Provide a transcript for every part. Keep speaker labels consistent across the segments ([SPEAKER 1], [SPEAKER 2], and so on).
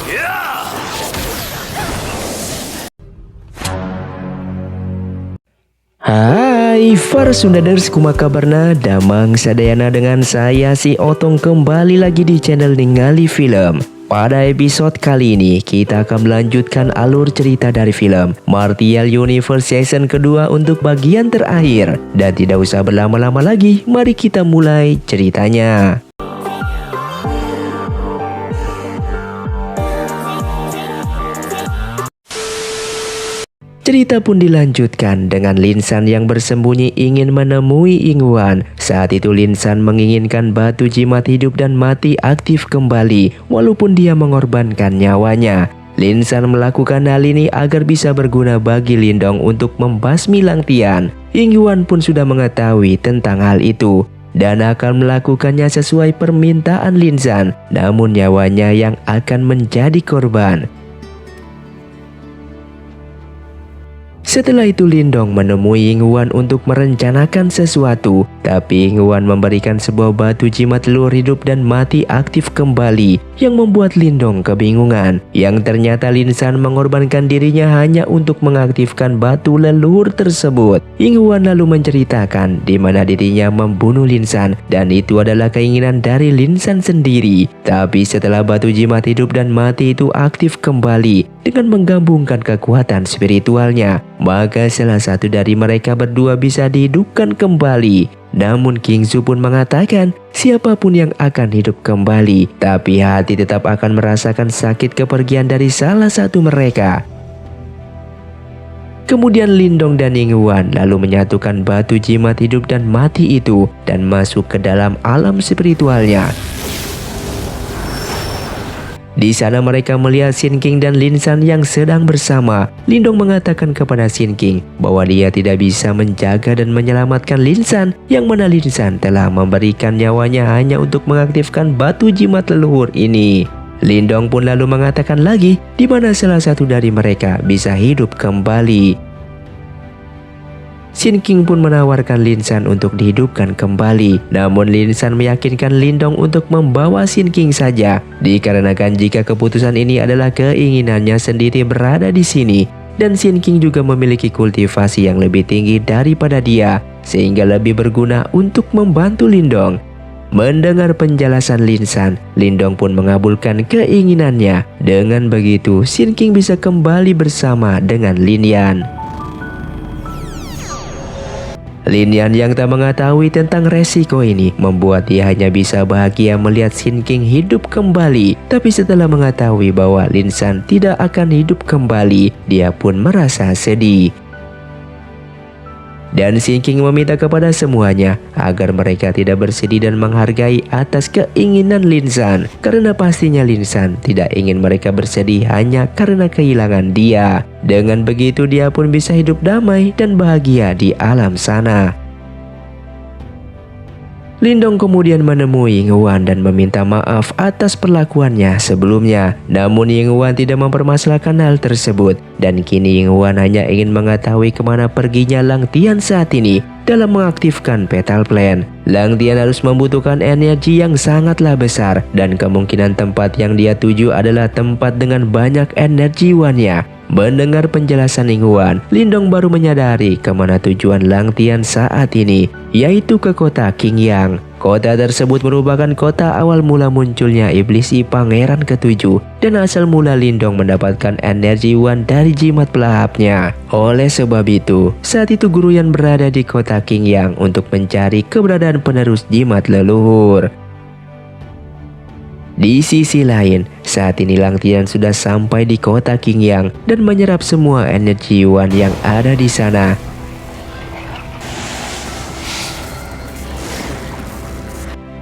[SPEAKER 1] Hai para Sundaders, kumaha kabarna? Damang sadayana dengan saya si Otong kembali lagi di channel Ningali Film. Pada episode kali ini kita akan melanjutkan alur cerita dari film Martial Universe season kedua untuk bagian terakhir. Dan tidak usah berlama-lama lagi, mari kita mulai ceritanya. Cerita pun dilanjutkan dengan Lin San yang bersembunyi ingin menemui Yinghuan. Saat itu Lin San menginginkan batu jimat hidup dan mati aktif kembali walaupun dia mengorbankan nyawanya. Lin San melakukan hal ini agar bisa berguna bagi Lindong untuk membasmi Lang Tian. Yinghuan pun sudah mengetahui tentang hal itu dan akan melakukannya sesuai permintaan Lin San, namun nyawanya yang akan menjadi korban. Setelah itu Lindong menemui Yinghuan untuk merencanakan sesuatu, tapi Yinghuan memberikan sebuah batu jimat leluhur hidup dan mati aktif kembali yang membuat Lindong kebingungan. Yang ternyata Lin San mengorbankan dirinya hanya untuk mengaktifkan batu leluhur tersebut. Yinghuan lalu menceritakan di mana dirinya membunuh Lin San dan itu adalah keinginan dari Lin San sendiri. Tapi setelah batu jimat hidup dan mati itu aktif kembali dengan menggabungkan kekuatan spiritualnya, maka salah satu dari mereka berdua bisa dihidupkan kembali. Namun King Zhu pun mengatakan siapapun yang akan hidup kembali, tapi hati tetap akan merasakan sakit kepergian dari salah satu mereka. Kemudian Lindong dan Yinghuan lalu menyatukan batu jimat hidup dan mati itu dan masuk ke dalam alam spiritualnya. Di sana mereka melihat Xin King dan Lin San yang sedang bersama. Lindong mengatakan kepada Xin King bahwa dia tidak bisa menjaga dan menyelamatkan Lin San, yang mana Lin San telah memberikan nyawanya hanya untuk mengaktifkan batu jimat leluhur ini. Lindong pun lalu mengatakan lagi di mana salah satu dari mereka bisa hidup kembali. Xin King pun menawarkan Lin San untuk dihidupkan kembali, namun Lin San meyakinkan Lindong untuk membawa Xin King saja, dikarenakan jika keputusan ini adalah keinginannya sendiri berada di sini, dan Xin King juga memiliki kultivasi yang lebih tinggi daripada dia, sehingga lebih berguna untuk membantu Lindong. Mendengar penjelasan Lin San, Lindong pun mengabulkan keinginannya. Dengan begitu, Xin King bisa kembali bersama dengan Lin Yan. Lin Yan yang tak mengetahui tentang resiko ini membuat dia hanya bisa bahagia melihat Xin King hidup kembali. Tapi setelah mengetahui bahwa Lin San tidak akan hidup kembali, dia pun merasa sedih. Dan Xin King meminta kepada semuanya agar mereka tidak bersedih dan menghargai atas keinginan Lin San, karena pastinya Lin San tidak ingin mereka bersedih hanya karena kehilangan dia. Dengan begitu dia pun bisa hidup damai dan bahagia di alam sana. Lindong kemudian menemui Yinghuan dan meminta maaf atas perlakuannya sebelumnya. Namun Yinghuan tidak mempermasalahkan hal tersebut, dan kini Yinghuan hanya ingin mengetahui kemana perginya Lang Tian saat ini dalam mengaktifkan Petal Plan. Lang Tian harus membutuhkan energi yang sangatlah besar, dan kemungkinan tempat yang dia tuju adalah tempat dengan banyak energi Wan-nya. Mendengar penjelasan Yinghuan, Lindong baru menyadari kemana tujuan Lang Tian saat ini, yaitu ke kota Qingyang. Kota tersebut merupakan kota awal mula munculnya iblis I Pangeran ke-7, dan asal mula Lindong mendapatkan energi Wan dari jimat pelahapnya. Oleh sebab itu, saat itu Guru Yan berada di kota Qingyang untuk mencari keberadaan penerus jimat leluhur. Di sisi lain, saat ini Lang Tian sudah sampai di kota Qingyang dan menyerap semua energi Wan yang ada di sana.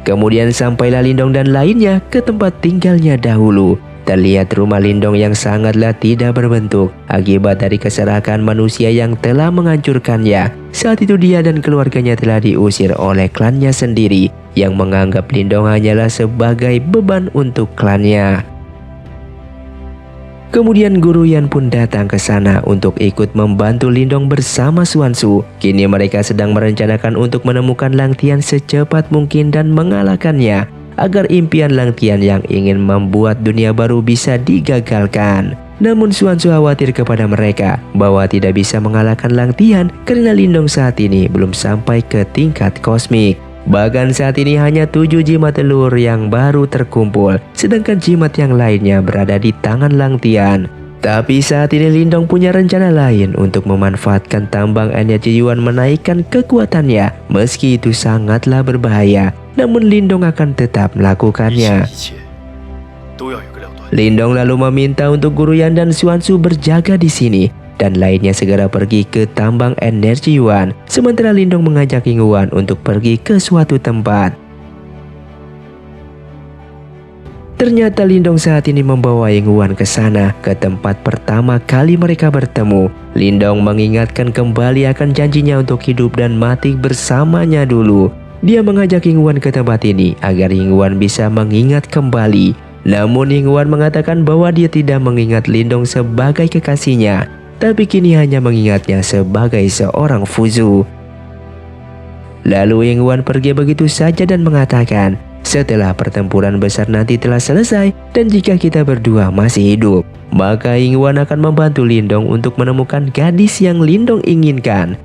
[SPEAKER 1] Kemudian sampailah Lindong dan lainnya ke tempat tinggalnya dahulu. Terlihat rumah Lindong yang sangatlah tidak berbentuk akibat dari keserakan manusia yang telah menghancurkannya. Saat itu dia dan keluarganya telah diusir oleh klannya sendiri, yang menganggap Lindong hanyalah sebagai beban untuk klannya. Kemudian Guru Yan pun datang ke sana untuk ikut membantu Lindong bersama Xuanzu. Kini mereka sedang merencanakan untuk menemukan Lang Tian secepat mungkin dan mengalahkannya. agar impian Lang Tian yang ingin membuat dunia baru bisa digagalkan. Namun Xuanzu khawatir kepada mereka bahwa tidak bisa mengalahkan Lang Tian karena Lindong saat ini belum sampai ke tingkat kosmik. Bahkan saat ini hanya 7 jimat telur yang baru terkumpul, sedangkan jimat yang lainnya berada di tangan Lang Tian. Tapi saat ini Lindong punya rencana lain untuk memanfaatkan tambang energi Yuan menaikkan kekuatannya. Meski itu sangatlah berbahaya, namun Lindong akan tetap melakukannya. Lindong lalu meminta untuk Guru Yan dan Xuanzu berjaga di sini dan lainnya segera pergi ke tambang energi Yuan. Sementara Lindong mengajak Ying Huan untuk pergi ke suatu tempat. Ternyata Lindong saat ini membawa Ying Huan ke sana, ke tempat pertama kali mereka bertemu. Lindong mengingatkan kembali akan janjinya untuk hidup dan mati bersamanya dulu. Dia mengajak Ying Huan ke tempat ini agar Ying Huan bisa mengingat kembali. Namun Ying Huan mengatakan bahwa dia tidak mengingat Lindong sebagai kekasihnya, tapi kini hanya mengingatnya sebagai seorang Fuzu. Lalu Ying Huan pergi begitu saja dan mengatakan, setelah pertempuran besar nanti telah selesai dan jika kita berdua masih hidup, maka Ying Huan akan membantu Lindong untuk menemukan gadis yang Lindong inginkan.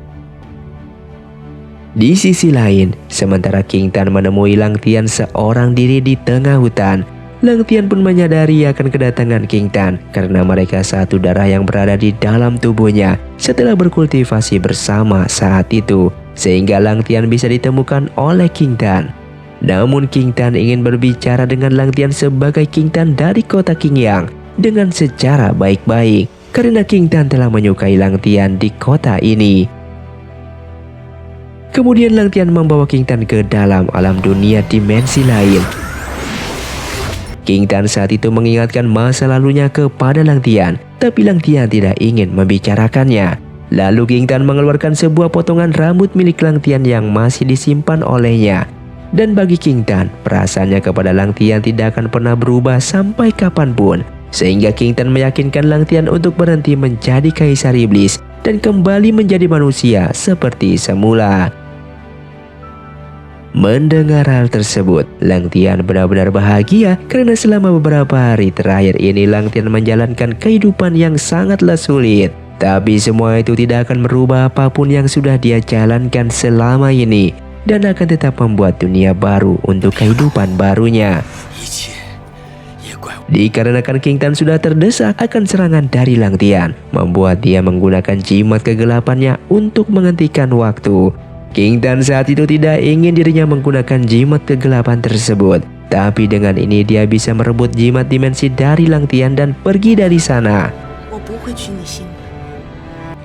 [SPEAKER 1] Di sisi lain, sementara King Tan menemui Lang Tian seorang diri di tengah hutan, Lang Tian pun menyadari akan kedatangan King Tan karena mereka satu darah yang berada di dalam tubuhnya setelah berkultivasi bersama saat itu, sehingga Lang Tian bisa ditemukan oleh King Tan. Namun King Tan ingin berbicara dengan Lang Tian sebagai King Tan dari kota Qingyang dengan secara baik-baik karena King Tan telah menyukai Lang Tian di kota ini. Kemudian Lang Tian membawa King Tan ke dalam alam dunia dimensi lain. King Tan saat itu mengingatkan masa lalunya kepada Lang Tian, tapi Lang Tian tidak ingin membicarakannya. Lalu King Tan mengeluarkan sebuah potongan rambut milik Lang Tian yang masih disimpan olehnya. Dan bagi King Tan, perasaannya kepada Lang Tian tidak akan pernah berubah sampai kapanpun. Sehingga King Tan meyakinkan Lang Tian untuk berhenti menjadi kaisar iblis dan kembali menjadi manusia seperti semula. Mendengar hal tersebut, Lang Tian benar-benar bahagia karena selama beberapa hari terakhir ini Lang Tian menjalankan kehidupan yang sangatlah sulit. Tapi semua itu tidak akan merubah apapun yang sudah dia jalankan selama ini dan akan tetap membuat dunia baru untuk kehidupan barunya. Dikarenakan King Tan sudah terdesak akan serangan dari Lang Tian, membuat dia menggunakan jimat kegelapannya untuk menghentikan waktu. King Tan saat itu tidak ingin dirinya menggunakan jimat kegelapan tersebut, tapi dengan ini dia bisa merebut jimat dimensi dari Lang Tian dan pergi dari sana.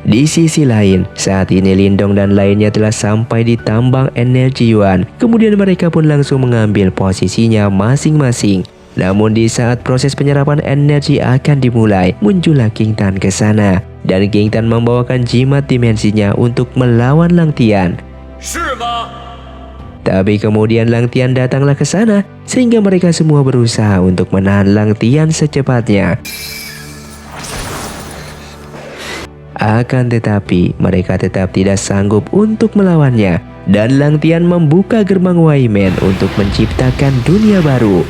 [SPEAKER 1] Di sisi lain, saat ini Lindong dan lainnya telah sampai di tambang energi Yuan. Kemudian mereka pun langsung mengambil posisinya masing-masing. Namun di saat proses penyerapan energi akan dimulai, muncullah King Tan ke sana. Dan King Tan membawakan jimat dimensinya untuk melawan Lang Tian. Tapi kemudian Lang Tian datanglah ke sana, sehingga mereka semua berusaha untuk menahan Lang Tian secepatnya. Akan tetapi mereka tetap tidak sanggup untuk melawannya, dan Lang Tian membuka gerbang Waimen untuk menciptakan dunia baru.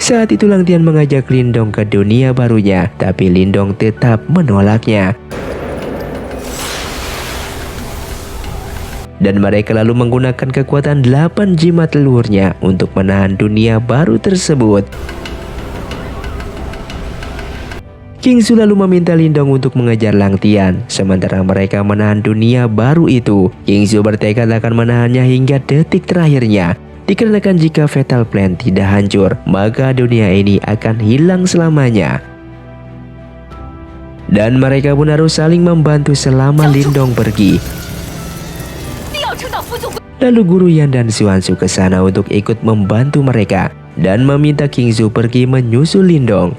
[SPEAKER 1] Saat itu Lang Tian mengajak Lindong ke dunia barunya, tapi Lindong tetap menolaknya. Dan mereka lalu menggunakan kekuatan 8 jimat telurnya untuk menahan dunia baru tersebut. King Su lalu meminta Lindong untuk mengejar Lang Tian, sementara mereka menahan dunia baru itu. King Su bertekad akan menahannya hingga detik terakhirnya. Dikarenakan jika Fatal Plan tidak hancur, maka dunia ini akan hilang selamanya. Dan mereka pun harus saling membantu selama Lindong pergi. Lalu Guru Yan dan Xuanzu ke sana untuk ikut membantu mereka dan meminta King Su pergi menyusul Lindong.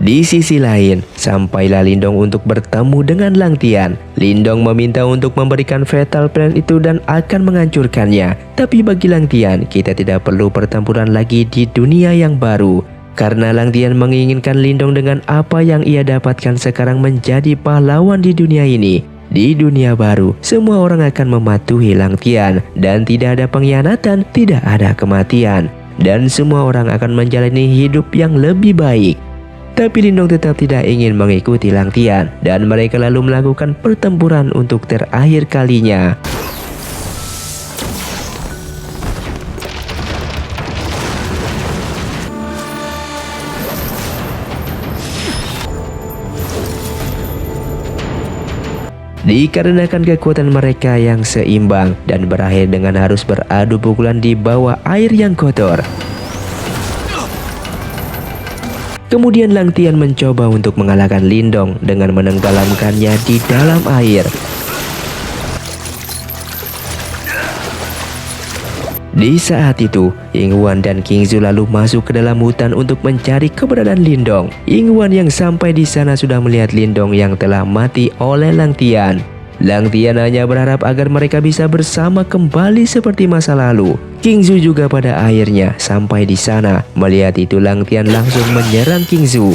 [SPEAKER 1] Di sisi lain, sampailah Lindong untuk bertemu dengan Lang Tian. Lindong meminta untuk memberikan Fatal Plan itu dan akan menghancurkannya. Tapi bagi Lang Tian, kita tidak perlu pertempuran lagi di dunia yang baru. Karena Lang Tian menginginkan Lindong dengan apa yang ia dapatkan sekarang menjadi pahlawan di dunia ini. Di dunia baru, semua orang akan mematuhi Lang Tian dan tidak ada pengkhianatan, tidak ada kematian. Dan semua orang akan menjalani hidup yang lebih baik. Tapi Lindong tetap tidak ingin mengikuti Lang Tian dan mereka lalu melakukan pertempuran untuk terakhir kalinya. Dikarenakan kekuatan mereka yang seimbang dan berakhir dengan harus beradu pukulan di bawah air yang kotor. Kemudian Lang Tian mencoba untuk mengalahkan Lindong dengan menenggelamkannya di dalam air. Di saat itu, Ying Huan dan King Zhu lalu masuk ke dalam hutan untuk mencari keberadaan Lindong. Ying Huan yang sampai di sana sudah melihat Lindong yang telah mati oleh Lang Tian. Lang Tian hanya berharap agar mereka bisa bersama kembali seperti masa lalu. King Zhu juga pada akhirnya sampai di sana. Melihat itu, Lang Tian langsung menyerang King Zhu.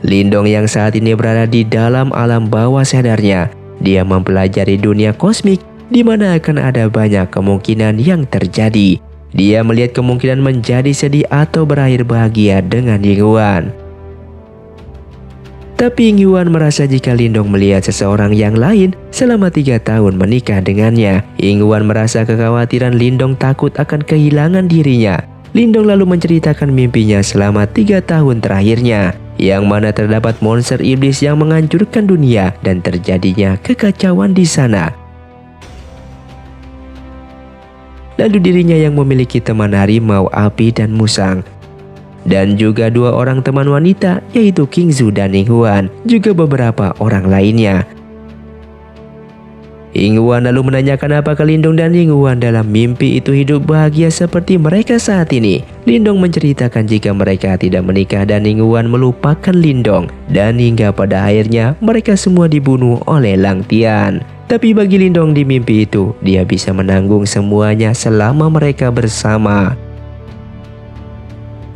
[SPEAKER 1] Lindong yang saat ini berada di dalam alam bawah sadarnya. Dia mempelajari dunia kosmik di mana akan ada banyak kemungkinan yang terjadi. Dia melihat kemungkinan menjadi sedih atau berakhir bahagia dengan Ying Huan. Tapi Ying Huan merasa jika Lindong melihat seseorang yang lain selama 3 tahun menikah dengannya. Ying Huan merasa kekhawatiran Lindong takut akan kehilangan dirinya. Lindong lalu menceritakan mimpinya selama 3 tahun terakhirnya, yang mana terdapat monster iblis yang menghancurkan dunia dan terjadinya kekacauan di sana. Lalu dirinya yang memiliki teman harimau, api, dan musang. Dan juga 2 orang teman wanita yaitu King Zhu dan Ying Huan, juga beberapa orang lainnya. Ying Huan lalu menanyakan apakah Lindong dan Ying Huan dalam mimpi itu hidup bahagia seperti mereka saat ini. Lindong menceritakan jika mereka tidak menikah dan Ying Huan melupakan Lindong. Dan hingga pada akhirnya mereka semua dibunuh oleh Lang Tian. Tapi bagi Lindong di mimpi itu, dia bisa menanggung semuanya selama mereka bersama.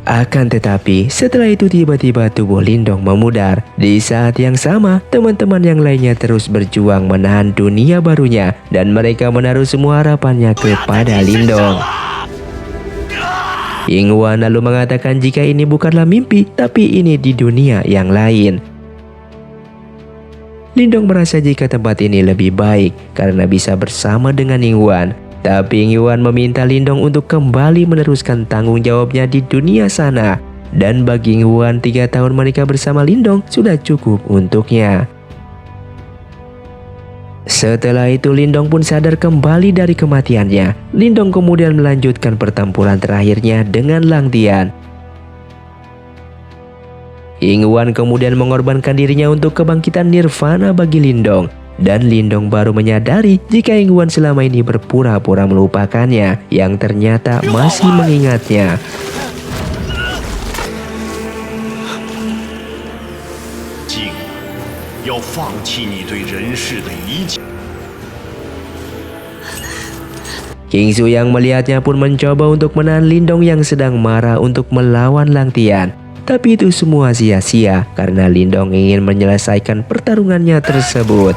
[SPEAKER 1] Akan tetapi, setelah itu tiba-tiba tubuh Lindong memudar. Di saat yang sama, teman-teman yang lainnya terus berjuang menahan dunia barunya dan mereka menaruh semua harapannya kepada Lindong. Ying Huan lalu mengatakan jika ini bukanlah mimpi, tapi ini di dunia yang lain. Lindong merasa jika tempat ini lebih baik karena bisa bersama dengan Ying Huan. Tapi Ying Huan meminta Lindong untuk kembali meneruskan tanggung jawabnya di dunia sana. Dan bagi Ying Huan 3 tahun menikah bersama Lindong sudah cukup untuknya. Setelah itu Lindong pun sadar kembali dari kematiannya. Lindong kemudian melanjutkan pertempuran terakhirnya dengan Lang Tian. Ying Huan kemudian mengorbankan dirinya untuk kebangkitan nirvana bagi Lindong. Dan Lindong baru menyadari jika Ying Huan selama ini berpura-pura melupakannya, yang ternyata masih mengingatnya. King Zhu yang melihatnya pun mencoba untuk menahan Lindong yang sedang marah untuk melawan Lang Tian. Tapi itu semua sia-sia karena Lindong ingin menyelesaikan pertarungannya tersebut.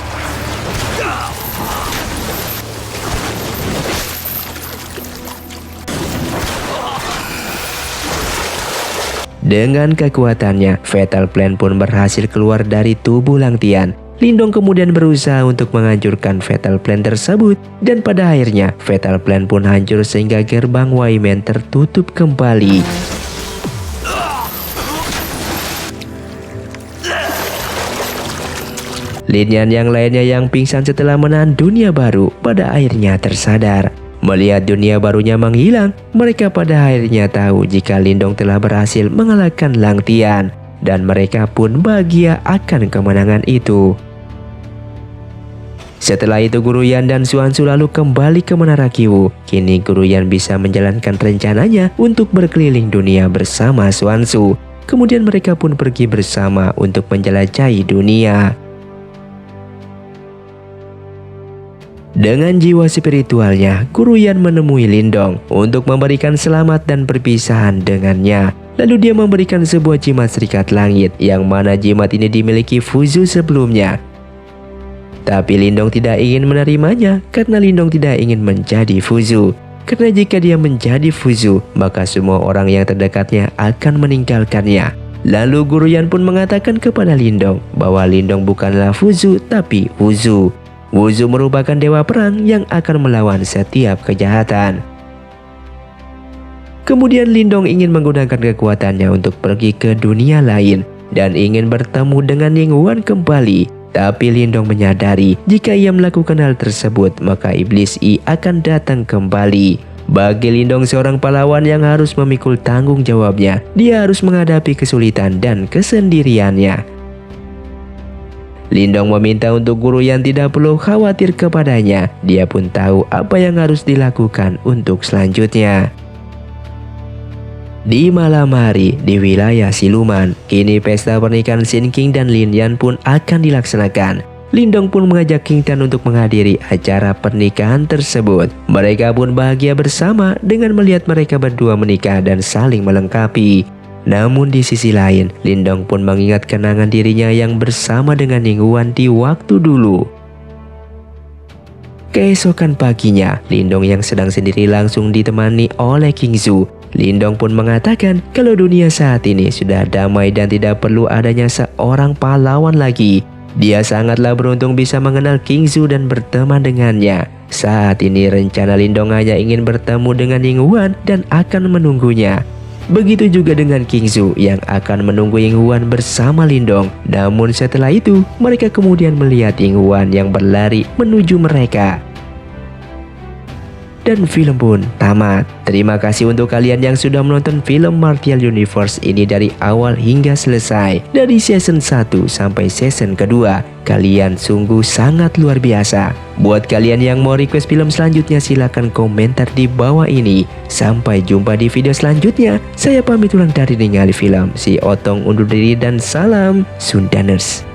[SPEAKER 1] Dengan kekuatannya, Fatal Plan pun berhasil keluar dari tubuh Lang Tian. Lindong kemudian berusaha untuk menghancurkan Fatal Plan tersebut dan pada akhirnya Fatal Plan pun hancur sehingga gerbang Waimen tertutup kembali. Lin Yan yang lainnya yang pingsan setelah menahan dunia baru pada akhirnya tersadar. Melihat dunia barunya menghilang, mereka pada akhirnya tahu jika Lindong telah berhasil mengalahkan Lang Tian. Dan mereka pun bahagia akan kemenangan itu. Setelah itu Guru Yan dan Xuanzu lalu kembali ke Menara Qiwu. Kini Guru Yan bisa menjalankan rencananya untuk berkeliling dunia bersama Xuanzu. Kemudian mereka pun pergi bersama untuk menjelajahi dunia. Dengan jiwa spiritualnya, Guru Yan menemui Lindong untuk memberikan selamat dan perpisahan dengannya. Lalu dia memberikan sebuah jimat serikat langit yang mana jimat ini dimiliki Fuzu sebelumnya. Tapi Lindong tidak ingin menerimanya karena Lindong tidak ingin menjadi Fuzu. Karena jika dia menjadi Fuzu, maka semua orang yang terdekatnya akan meninggalkannya. Lalu Guru Yan pun mengatakan kepada Lindong bahwa Lindong bukanlah Fuzu tapi Wuzu. Wuzu merupakan dewa perang yang akan melawan setiap kejahatan. Kemudian Lindong ingin menggunakan kekuatannya untuk pergi ke dunia lain dan ingin bertemu dengan Yinghuan kembali. Tapi Lindong menyadari jika ia melakukan hal tersebut maka iblis Yi akan datang kembali. Bagi Lindong seorang pahlawan yang harus memikul tanggung jawabnya, dia harus menghadapi kesulitan dan kesendiriannya. Lindong meminta untuk Guru Yan tidak perlu khawatir kepadanya. Dia pun tahu apa yang harus dilakukan untuk selanjutnya. Di malam hari di wilayah siluman, kini pesta pernikahan Shin King dan Lin Yan pun akan dilaksanakan. Lindong pun mengajak King Tan untuk menghadiri acara pernikahan tersebut. Mereka pun bahagia bersama dengan melihat mereka berdua menikah dan saling melengkapi. Namun di sisi lain, Lindong pun mengingat kenangan dirinya yang bersama dengan Yinghuan di waktu dulu. Keesokan paginya, Lindong yang sedang sendiri langsung ditemani oleh King Zhu. Lindong pun mengatakan kalau dunia saat ini sudah damai dan tidak perlu adanya seorang pahlawan lagi. Dia sangatlah beruntung bisa mengenal King Zhu dan berteman dengannya. Saat ini rencana Lindong hanya ingin bertemu dengan Yinghuan dan akan menunggunya. Begitu juga dengan King Zhu yang akan menunggu Yinghuan bersama Lindong. Namun setelah itu, mereka kemudian melihat Yinghuan yang berlari menuju mereka. Dan film pun tamat. Terima kasih untuk kalian yang sudah menonton film Martial Universe ini dari awal hingga selesai. Dari season 1 sampai season kedua. Kalian sungguh sangat luar biasa. Buat kalian yang mau request film selanjutnya silahkan komentar di bawah ini. Sampai jumpa di video selanjutnya. Saya pamit ulang dari Ningali Film. Si Otong undur diri dan salam Sundaners.